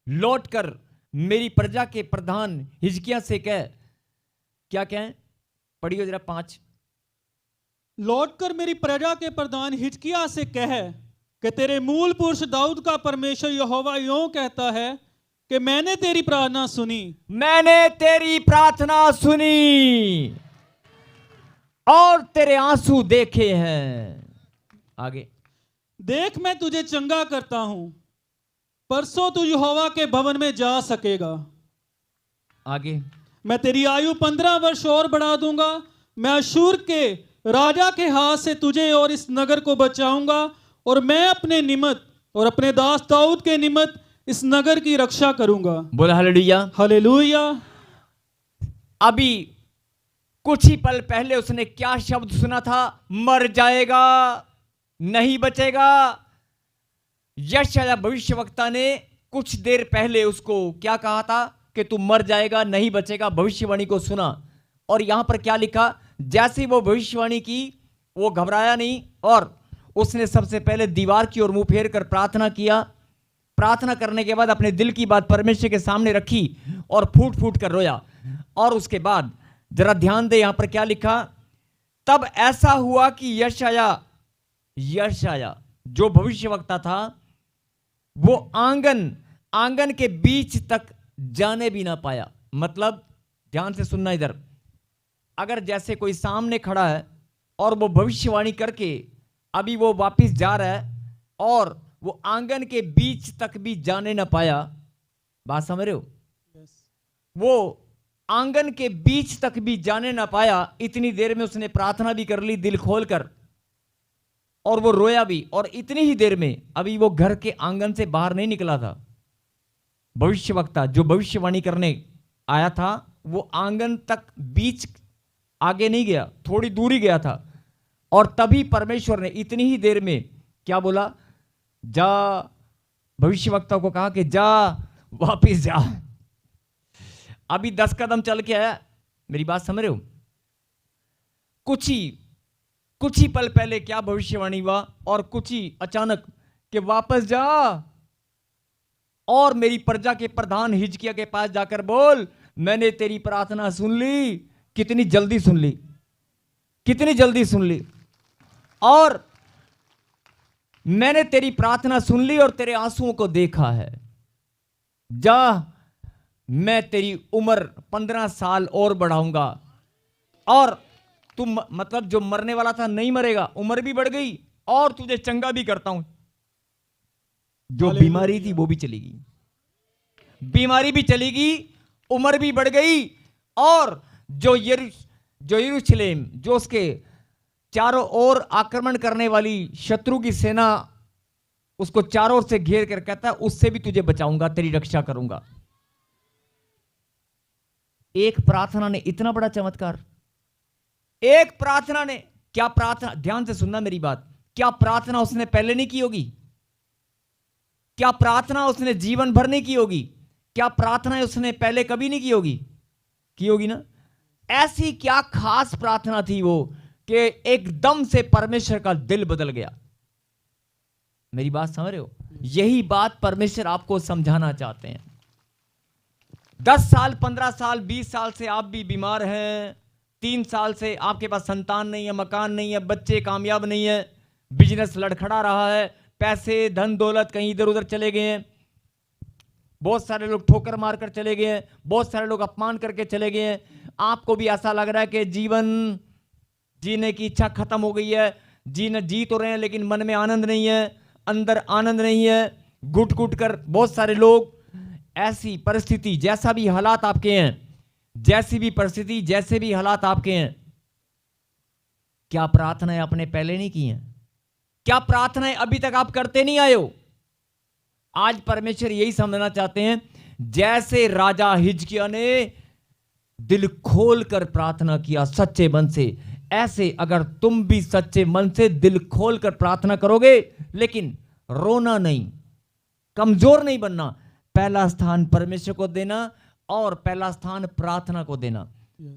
लौट कर मेरी प्रजा के प्रधान हिजकिय्याह से कह, क्या कहें, पढ़िए जरा 5। लौटकर मेरी प्रजा के प्रधान हिजकिय्याह से कह कि तेरे मूल पुरुष दाऊद का परमेश्वर यहोवा यूं कहता है कि मैंने तेरी प्रार्थना सुनी, मैंने तेरी प्रार्थना सुनी और तेरे आंसू देखे हैं। आगे, देख मैं तुझे चंगा करता हूं, परसों तू यहोवा के भवन में जा सकेगा। आगे, मैं तेरी आयु 15 वर्ष और बढ़ा दूंगा, मैं अशूर के राजा के हाथ से तुझे और इस नगर को बचाऊंगा और मैं अपने निमित्त और अपने दास दाऊद के निमित्त इस नगर की रक्षा करूंगा। बोला हालेलुया। हालेलुया। अभी कुछ ही पल पहले उसने क्या शब्द सुना था, मर जाएगा, नहीं बचेगा। यशायाह भविष्यवक्ता ने कुछ देर पहले उसको क्या कहा था कि तू मर जाएगा, नहीं बचेगा, भविष्यवाणी को सुना। और यहां पर क्या लिखा, जैसे वो भविष्यवाणी की वो घबराया नहीं और उसने सबसे पहले दीवार की ओर मुंह फेर कर प्रार्थना किया। प्रार्थना करने के बाद अपने दिल की बात परमेश्वर के सामने रखी और फूट फूट कर रोया। और उसके बाद जरा ध्यान दे, यहां पर क्या लिखा, तब ऐसा हुआ कि यशायाह जो भविष्यवक्ता था वो आंगन के बीच तक जाने भी ना पाया। मतलब ध्यान से सुनना इधर, अगर जैसे कोई सामने खड़ा है और वो भविष्यवाणी करके अभी वो वापस जा रहा है और वो आंगन के बीच तक भी जाने ना पाया, बात समझ रहे हो? वो आंगन के बीच तक भी जाने ना पाया, इतनी देर में उसने प्रार्थना भी कर ली दिल खोलकर और वो रोया भी, और इतनी ही देर में अभी वो घर के आंगन से बाहर नहीं निकला था। भविष्यवक्ता जो भविष्यवाणी करने आया था वो आंगन तक बीच आगे नहीं गया, थोड़ी दूरी गया था। और तभी परमेश्वर ने इतनी ही देर में क्या बोला, जा, भविष्यवक्ता को कहा कि जा, वापिस जा। अभी 10 कदम चल के आया, मेरी बात समझ रहे हो? कुछ ही पल पहले क्या भविष्यवाणी हुआ और कुछ ही अचानक कि वापस जा और मेरी प्रजा के प्रधान हिजकिय्याह के पास जाकर बोल, मैंने तेरी प्रार्थना सुन ली। कितनी जल्दी सुन ली, कितनी जल्दी सुन ली। और मैंने तेरी प्रार्थना सुन ली और तेरे आंसुओं को देखा है। जा, मैं तेरी उम्र 15 साल और बढ़ाऊंगा और तू मतलब जो मरने वाला था नहीं मरेगा, उम्र भी बढ़ गई और तुझे चंगा भी करता हूं। जो बीमारी थी वो भी चलेगी, बीमारी भी चलेगी, उम्र भी बढ़ गई। और जो यरूशलेम जो उसके चारों ओर आक्रमण करने वाली शत्रु की सेना उसको चारों ओर से घेर कर कहता है, उससे भी तुझे बचाऊंगा, तेरी रक्षा करूंगा। एक प्रार्थना ने इतना बड़ा चमत्कार, एक प्रार्थना ने, क्या प्रार्थना, ध्यान से सुनना मेरी बात, क्या प्रार्थना उसने पहले नहीं की होगी? क्या प्रार्थना उसने जीवन भर नहीं की होगी? क्या प्रार्थना उसने पहले कभी नहीं की होगी? की होगी ना। ऐसी क्या खास प्रार्थना थी वो कि एकदम से परमेश्वर का दिल बदल गया। मेरी बात समझ रहे हो? यही बात परमेश्वर आपको समझाना चाहते हैं। 10 साल 15 साल 20 साल से आप भी बीमार हैं, 3 साल से आपके पास संतान नहीं है, मकान नहीं है, बच्चे कामयाब नहीं है, बिजनेस लड़खड़ा रहा है, पैसे धन दौलत कहीं इधर उधर चले गए हैं, बहुत सारे लोग ठोकर मारकर चले गए हैं, बहुत सारे लोग अपमान करके चले गए हैं। आपको भी ऐसा लग रहा है कि जीवन जीने की इच्छा खत्म हो गई है, जी तो रहे हैं लेकिन मन में आनंद नहीं है, अंदर आनंद नहीं है, घुट घुट कर बहुत सारे लोग। ऐसी परिस्थिति, जैसा भी हालात आपके हैं, जैसी भी परिस्थिति, जैसे भी हालात आपके हैं, क्या प्रार्थनाएं आपने पहले नहीं की हैं? क्या प्रार्थनाएं अभी तक आप करते नहीं आए हो? आज परमेश्वर यही समझना चाहते हैं, जैसे राजा हिजकिय्याह ने दिल खोलकर प्रार्थना किया सच्चे मन से, ऐसे अगर तुम भी सच्चे मन से दिल खोलकर प्रार्थना करोगे, लेकिन रोना नहीं, कमजोर नहीं बनना, पहला स्थान परमेश्वर को देना और पहला स्थान प्रार्थना को देना।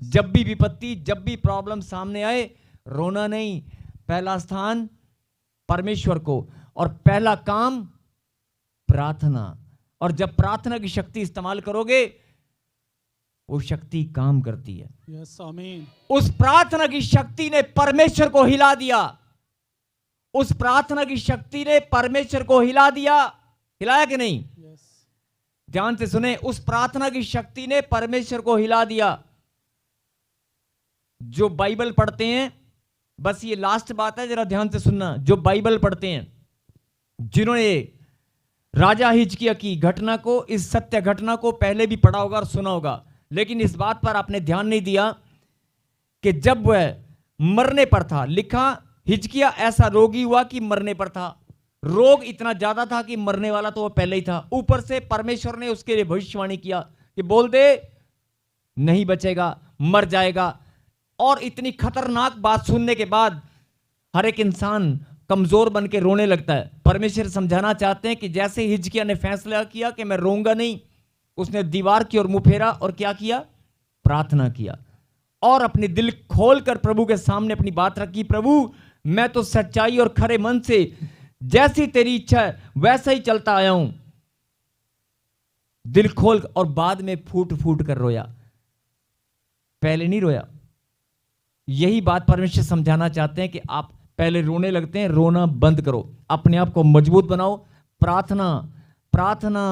जब भी विपत्ति, जब भी प्रॉब्लम सामने आए, रोना नहीं, पहला स्थान परमेश्वर को और पहला काम प्रार्थना। और जब प्रार्थना की शक्ति इस्तेमाल करोगे, वो शक्ति काम करती है। यस आमीन। उस प्रार्थना की शक्ति ने परमेश्वर को हिला दिया, उस प्रार्थना की शक्ति ने परमेश्वर को हिला दिया। हिलाया कि नहीं? यस। ध्यान से सुने, उस प्रार्थना की शक्ति ने परमेश्वर को हिला दिया। जो बाइबल पढ़ते हैं, बस ये लास्ट बात है, जरा ध्यान से सुनना। जो बाइबल पढ़ते हैं, जिन्होंने राजा हिजकिय्याह की घटना को, इस सत्य घटना को पहले भी पढ़ा होगा और सुना होगा, लेकिन इस बात पर आपने ध्यान नहीं दिया कि जब वह मरने पर था, लिखा हिजकिय्याह ऐसा रोगी हुआ कि मरने पर था। रोग इतना ज्यादा था कि मरने वाला तो वह पहले ही था। ऊपर से परमेश्वर ने उसके लिए भविष्यवाणी किया कि बोल दे नहीं बचेगा, मर जाएगा। और इतनी खतरनाक बात सुनने के बाद हर एक इंसान कमजोर बन के रोने लगता है। परमेश्वर समझाना चाहते हैं कि जैसे हिजकिय्याह ने फैसला किया कि मैं रोऊंगा नहीं, उसने दीवार की ओर मुंह फेरा और क्या किया? प्रार्थना किया और अपने दिल खोलकर प्रभु के सामने अपनी बात रखी। प्रभु, मैं तो सच्चाई और खरे मन से जैसी तेरी इच्छा है वैसा ही चलता आया हूं। दिल खोल, और बाद में फूट फूट कर रोया, पहले नहीं रोया। यही बात परमेश्वर समझाना चाहते हैं कि आप पहले रोने लगते हैं, रोना बंद करो, अपने आप को मजबूत बनाओ। प्रार्थना प्रार्थना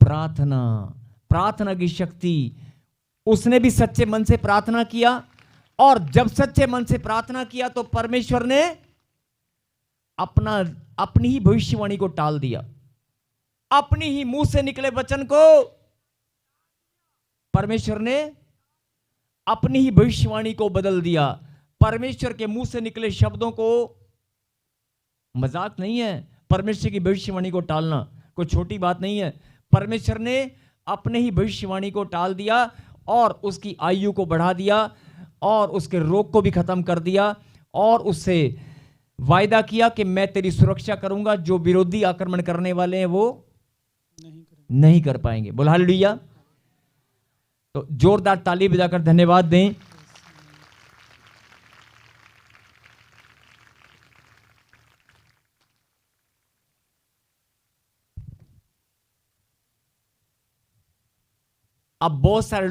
प्रार्थना प्रार्थना की शक्ति। उसने भी सच्चे मन से प्रार्थना किया, और जब सच्चे मन से प्रार्थना किया तो परमेश्वर ने अपनी ही भविष्यवाणी को टाल दिया। अपनी ही मुंह से निकले वचन को परमेश्वर ने अपनी ही भविष्यवाणी को बदल दिया। परमेश्वर के मुंह से निकले शब्दों को, मजाक नहीं है, परमेश्वर की भविष्यवाणी को टालना कोई छोटी बात नहीं है। परमेश्वर ने अपने ही भविष्यवाणी को टाल दिया और उसकी आयु को बढ़ा दिया और उसके रोग को भी खत्म कर दिया, और उससे वायदा किया कि मैं तेरी सुरक्षा करूंगा, जो विरोधी आक्रमण करने वाले हैं वो नहीं कर पाएंगे। बोल हालेलुया। तो जोरदार ताली बजाकर धन्यवाद दें। अब बहुत सारे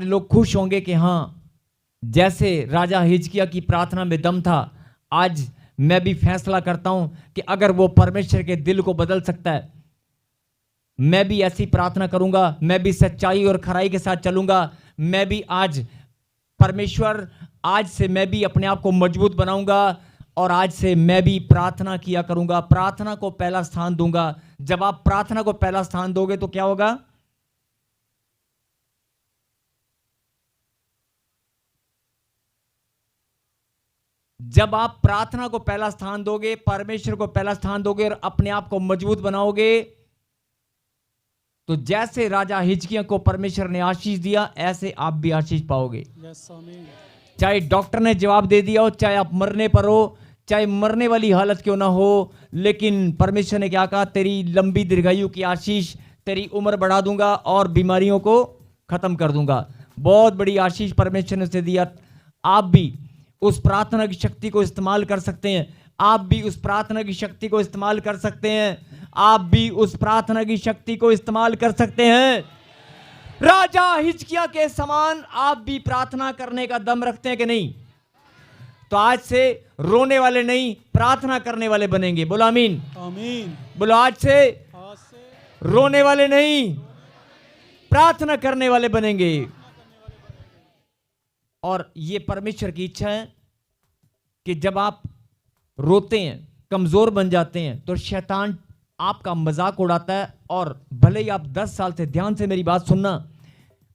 लोग खुश होंगे कि हां, जैसे राजा हिजकिय्याह की प्रार्थना में दम था, आज मैं भी फैसला करता हूं कि अगर वो परमेश्वर के दिल को बदल सकता है, मैं भी ऐसी प्रार्थना करूंगा, मैं भी सच्चाई और खराई के साथ चलूंगा। मैं भी आज परमेश्वर, आज से मैं भी अपने आप को मजबूत बनाऊंगा और आज से मैं भी प्रार्थना किया करूंगा, प्रार्थना को पहला स्थान दूंगा। जब आप प्रार्थना को पहला स्थान दोगे तो क्या होगा? जब आप प्रार्थना को पहला स्थान दोगे, परमेश्वर को पहला स्थान दोगे और अपने आप को मजबूत बनाओगे, तो जैसे राजा हिजकिय्याह को परमेश्वर ने आशीष दिया, ऐसे आप भी आशीष पाओगे। चाहे डॉक्टर ने जवाब दे दिया हो, चाहे आप मरने पर हो, चाहे मरने वाली हालत क्यों ना हो, लेकिन परमेश्वर ने क्या कहा? तेरी लंबी दीर्घायु की आशीष, तेरी उम्र बढ़ा दूंगा और बीमारियों को खत्म कर दूंगा। बहुत बड़ी आशीष परमेश्वर ने उसे दिया। आप भी उस प्रार्थना की शक्ति को इस्तेमाल कर सकते हैं। आप भी उस प्रार्थना की शक्ति को इस्तेमाल कर सकते हैं। आप भी उस प्रार्थना की शक्ति को इस्तेमाल कर सकते हैं। राजा हिजकिय्याह के समान आप भी प्रार्थना करने का दम रखते हैं कि नहीं? तो आज से रोने वाले नहीं, प्रार्थना करने वाले बनेंगे। बोलो आमीन। आमीन। बोलो आज से आज से रोने वाले नहीं, प्रार्थना करने वाले बनेंगे। और ये परमेश्वर की इच्छा है कि जब आप रोते हैं, कमजोर बन जाते हैं, तो शैतान आपका मजाक उड़ाता है। और भले ही आप 10 साल से, ध्यान से मेरी बात सुनना,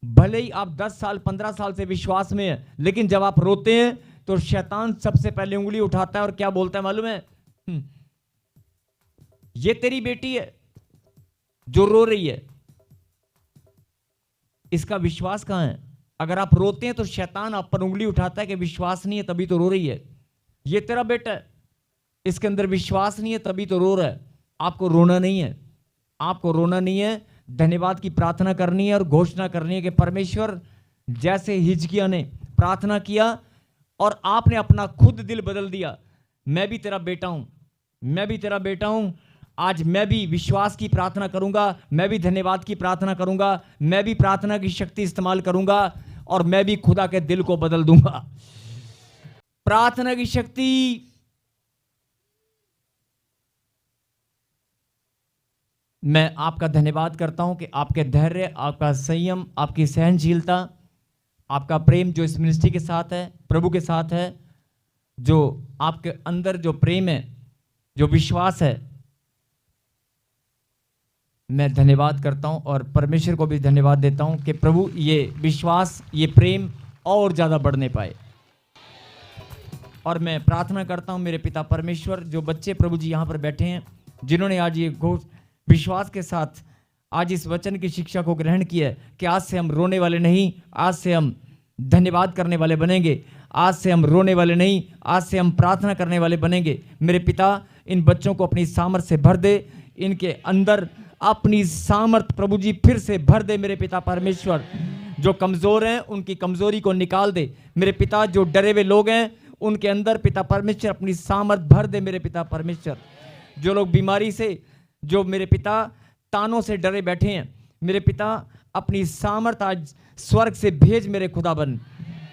भले ही आप 10 साल 15 साल से विश्वास में हैं, लेकिन जब आप रोते हैं तो शैतान सबसे पहले उंगली उठाता है और क्या बोलता है मालूम है? ये तेरी बेटी है जो रो रही है, इसका विश्वास कहां है? अगर आप रोते हैं तो शैतान आप पर उंगली उठाता है कि विश्वास नहीं है तभी तो रो रही है। ये तेरा बेटा है, इसके अंदर विश्वास नहीं है तभी तो रो रहा है। आपको रोना नहीं है, आपको रोना नहीं है, धन्यवाद की प्रार्थना करनी है और घोषणा करनी है कि परमेश्वर, जैसे हिजकिय्याह ने प्रार्थना किया और आपने अपना खुद दिल बदल दिया, मैं भी तेरा बेटा हूं, मैं भी तेरा बेटा हूं। आज मैं भी विश्वास की प्रार्थना करूंगा, मैं भी धन्यवाद की प्रार्थना करूंगा, मैं भी प्रार्थना की शक्ति इस्तेमाल करूंगा और मैं भी खुदा के दिल को बदल दूंगा। प्रार्थना की शक्ति मैं आपका धन्यवाद करता हूं कि आपके धैर्य, आपका संयम, आपकी सहनशीलता, आपका प्रेम जो इस मिनिस्ट्री के साथ है, प्रभु के साथ है, जो आपके अंदर जो प्रेम है, जो विश्वास है, मैं धन्यवाद करता हूं और परमेश्वर को भी धन्यवाद देता हूं कि प्रभु ये विश्वास, ये प्रेम और ज़्यादा बढ़ने पाए। और मैं प्रार्थना करता हूं मेरे पिता परमेश्वर, जो बच्चे प्रभु जी यहाँ पर बैठे हैं, जिन्होंने आज ये विश्वास के साथ आज इस वचन की शिक्षा को ग्रहण किया है कि आज से हम रोने वाले नहीं, आज से हम धन्यवाद करने वाले बनेंगे, आज से हम रोने वाले नहीं, आज से हम प्रार्थना करने वाले बनेंगे। मेरे पिता इन बच्चों को अपनी सामर्थ से भर दे, इनके अंदर अपनी सामर्थ प्रभु जी फिर से भर दे। मेरे पिता परमेश्वर, जो कमज़ोर हैं उनकी कमज़ोरी को निकाल दे। मेरे पिता जो डरे हुए लोग हैं उनके अंदर पिता परमेश्वर अपनी सामर्थ भर दे। मेरे पिता परमेश्वर, जो लोग बीमारी से, जो मेरे पिता तानों से डरे बैठे हैं, मेरे पिता अपनी सामर्थ आज स्वर्ग से भेज। मेरे खुदाबंद,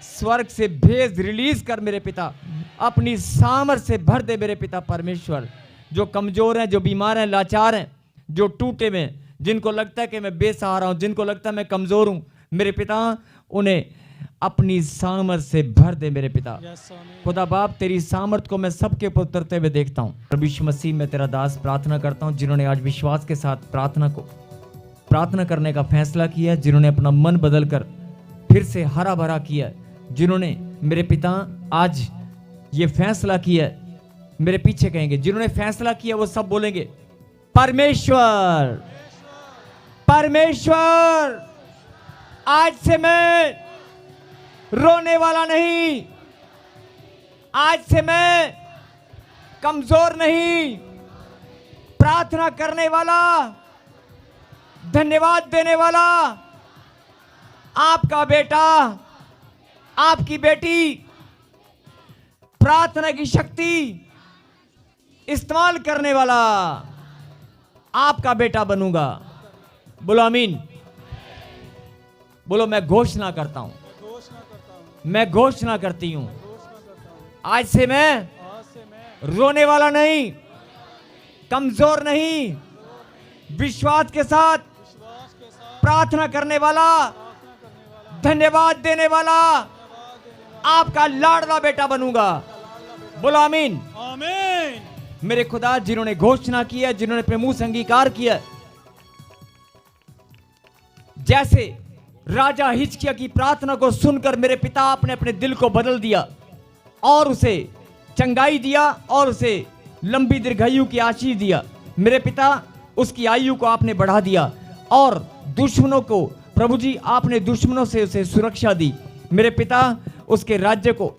स्वर्ग से भेज, रिलीज कर मेरे पिता, अपनी सामर्थ से भर दे। मेरे पिता परमेश्वर, जो कमज़ोर हैं, जो बीमार हैं, लाचार हैं, जो टूटे में, जिनको लगता है कि मैं बेसहारा हूं, जिनको लगता है मैं कमज़ोर हूं, मेरे पिता उन्हें अपनी सामर्थ से भर दे। मेरे पिता खुदा बाप, तेरी सामर्थ को मैं सबके ऊपर उतरते हुए देखता हूँ। प्रभु यीशु मसीह, मैं तेरा दास प्रार्थना करता हूँ, जिन्होंने आज विश्वास के साथ प्रार्थना करने का फैसला किया, जिन्होंने अपना मन बदल कर फिर से हरा भरा किया, जिन्होंने मेरे पिता आज ये फैसला किया, मेरे पीछे कहेंगे, जिन्होंने फैसला किया वो सब बोलेंगे परमेश्वर, परमेश्वर, आज से मैं रोने वाला नहीं, आज से मैं कमजोर नहीं, प्रार्थना करने वाला, धन्यवाद देने वाला, आपका बेटा, आपकी बेटी, प्रार्थना की शक्ति इस्तेमाल करने वाला आपका बेटा बनूंगा। बोलो आमीन। बोलो, मैं घोषणा करता हूं, मैं घोषणा करती हूं, आज से मैं रोने वाला नहीं, कमजोर नहीं, विश्वास के साथ प्रार्थना करने वाला, धन्यवाद देने वाला आपका लाडला बेटा बनूंगा। बोलो आमीन। आमीन। मेरे खुदा, जिन्होंने घोषणा किया, जिन्होंने अपने मुंह से अंगीकार किया, जैसे राजा हिजकिय्याह की प्रार्थना को सुनकर मेरे पिता आपने अपने दिल को बदल दिया और उसे चंगाई दिया और उसे लंबी दीर्घायु की आशीष दिया। मेरे पिता, उसकी आयु को आपने बढ़ा दिया और दुश्मनों को, प्रभु जी, आपने दुश्मनों से उसे सुरक्षा दी। मेरे पिता, उसके राज्य को,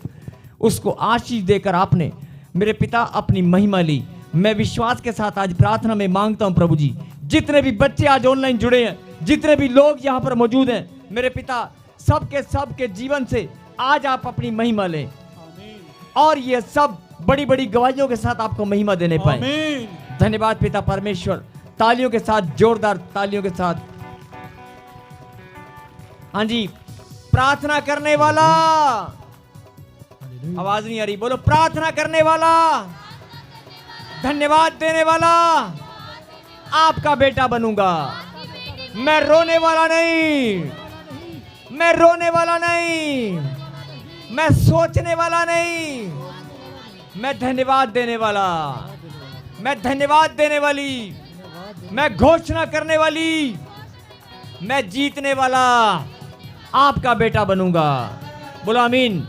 उसको आशीष देकर आपने मेरे पिता अपनी महिमा ली। मैं विश्वास के साथ आज प्रार्थना में मांगता हूं प्रभु जी, जितने भी बच्चे आज ऑनलाइन जुड़े हैं, जितने भी लोग यहां पर मौजूद हैं, मेरे पिता सबके जीवन से आज आप अपनी महिमा लें और ये सब बड़ी बड़ी गवाहियों के साथ आपको महिमा देने पाए। धन्यवाद पिता परमेश्वर। तालियों के साथ, जोरदार तालियों के साथ। हाँ जी, प्रार्थना करने वाला, आवाज नहीं आ रही, बोलो प्रार्थना करने वाला, धन्यवाद देने वाला, आपका बेटा बनूंगा। मैं रोने वाला नहीं, मैं रोने वाला नहीं, मैं सोचने वाला नहीं, मैं धन्यवाद देने वाला, मैं धन्यवाद देने वाली, मैं घोषणा करने वाली, मैं जीतने वाला आपका बेटा बनूंगा। बोलो आमीन।